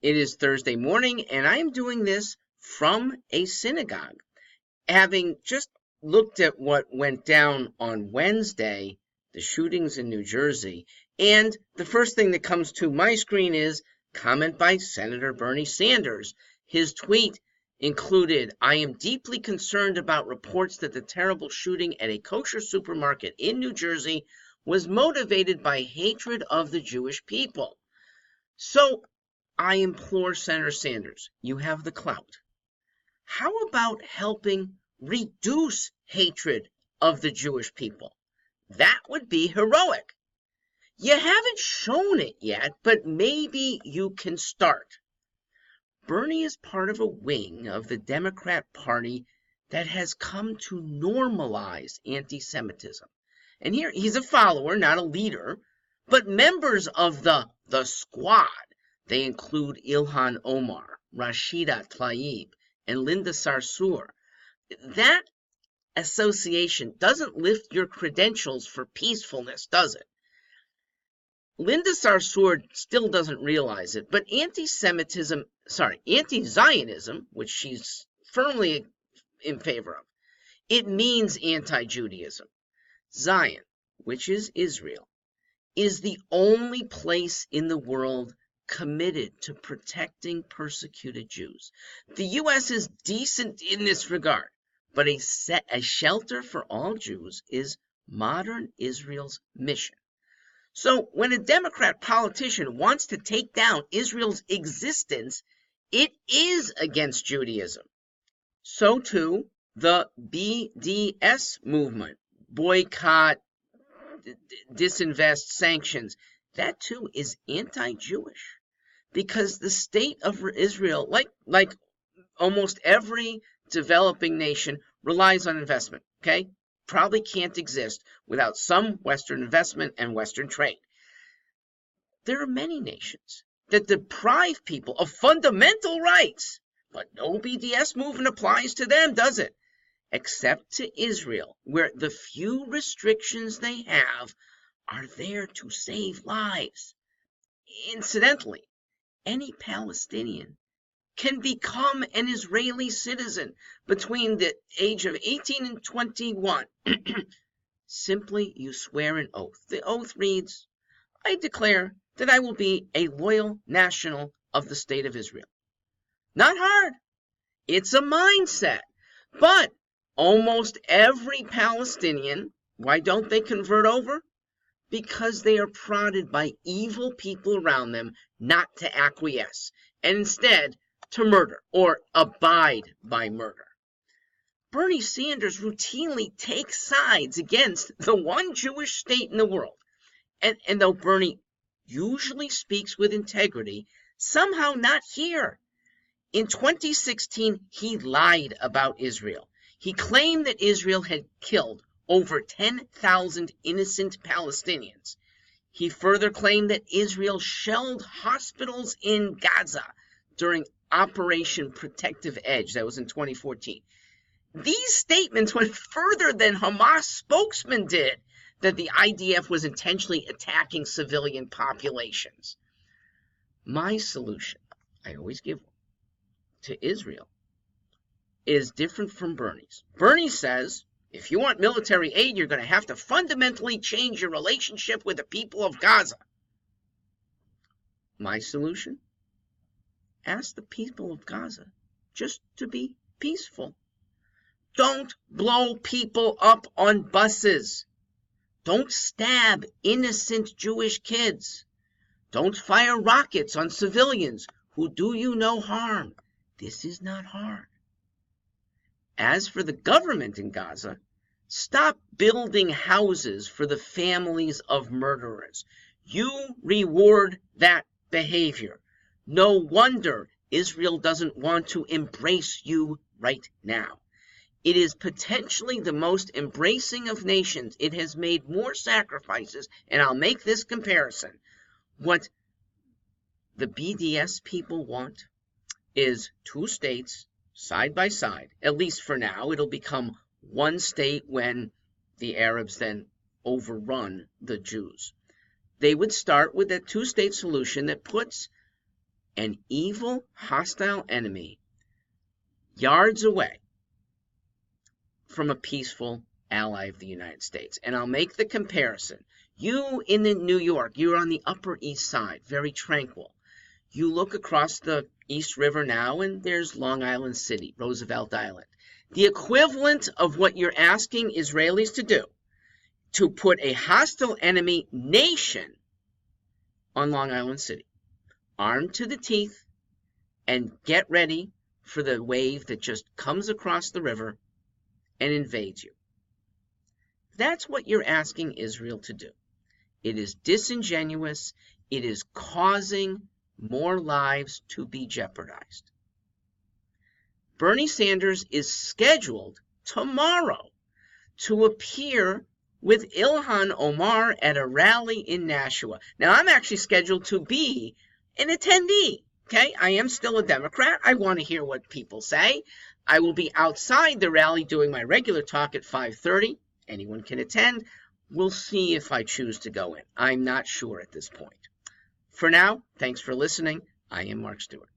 It is Thursday morning, and I am doing this from a synagogue. Having just looked at what went down on Wednesday, the shootings in New Jersey, and the first thing that comes to my screen is comment by Senator Bernie Sanders. His tweet included, "I am deeply concerned about reports that the terrible shooting at a kosher supermarket in New Jersey was motivated by hatred of the Jewish people." So I implore Senator Sanders, you have the clout. How about helping reduce hatred of the Jewish people? That would be heroic. You haven't shown it yet, but maybe you can start. Bernie is part of a wing of the Democrat Party that has come to normalize anti-Semitism. And here, he's a follower, not a leader, but members of the squad. They include Ilhan Omar, Rashida Tlaib, and Linda Sarsour. That association doesn't lift your credentials for peacefulness, does it? Linda Sarsour still doesn't realize it, but anti-Zionism, which she's firmly in favor of, it means anti-Judaism. Zion, which is Israel, is the only place in the world committed to protecting persecuted Jews. The U.S. is decent in this regard, but a shelter for all Jews is modern Israel's mission. So when a Democrat politician wants to take down Israel's existence, it is against Judaism. So too, the BDS movement, boycott, disinvest, sanctions, that too is anti-Jewish. Because the state of Israel, like almost every developing nation, relies on investment, okay? Probably can't exist without some Western investment and Western trade. There are many nations that deprive people of fundamental rights, but no BDS movement applies to them, does it? Except to Israel, where the few restrictions they have are there to save lives. Incidentally, any Palestinian can become an Israeli citizen between the age of 18 and 21. Simply, you swear an oath. The oath reads, "I declare that I will be a loyal national of the state of Israel." Not hard. It's a mindset. But almost every Palestinian, why don't they convert over? Because they are prodded by evil people around them not to acquiesce, and instead to murder or abide by murder. Bernie Sanders routinely takes sides against the one Jewish state in the world. And though Bernie usually speaks with integrity, somehow not here. In 2016, he lied about Israel. He claimed that Israel had killed over 10,000 innocent Palestinians. He further claimed that Israel shelled hospitals in Gaza during Operation Protective Edge. That was in 2014. These statements went further than Hamas spokesman did, that the IDF was intentionally attacking civilian populations. My solution, I always give one, to Israel is different from Bernie's. Bernie says, if you want military aid, you're going to have to fundamentally change your relationship with the people of Gaza. My solution? Ask the people of Gaza just to be peaceful. Don't blow people up on buses. Don't stab innocent Jewish kids. Don't fire rockets on civilians who do you no harm. This is not hard. As for the government in Gaza, stop building houses for the families of murderers. You reward that behavior. No wonder Israel doesn't want to embrace you right now. It is potentially the most embracing of nations. It has made more sacrifices, and I'll make this comparison. What the BDS people want is two states side by side, at least for now. It'll become one state when the Arabs then overrun the Jews. They would start with a two-state solution that puts an evil, hostile enemy yards away from a peaceful ally of the United States. And I'll make the comparison. You in New York, you're on the Upper East Side, very tranquil. You look across the East River now, and there's Long Island City, Roosevelt Island. The equivalent of what you're asking Israelis to do, to put a hostile enemy nation on Long Island City, armed to the teeth, and get ready for the wave that just comes across the river and invades you. That's what you're asking Israel to do. It is disingenuous. It is causing more lives to be jeopardized. Bernie Sanders is scheduled tomorrow to appear with Ilhan Omar at a rally in Nashua. Now, I'm actually scheduled to be an attendee. Okay, I am still a Democrat. I want to hear what people say. I will be outside the rally doing my regular talk at 5:30. Anyone can attend. We'll see if I choose to go in. I'm not sure at this point. For now, thanks for listening. I am Mark Stewart.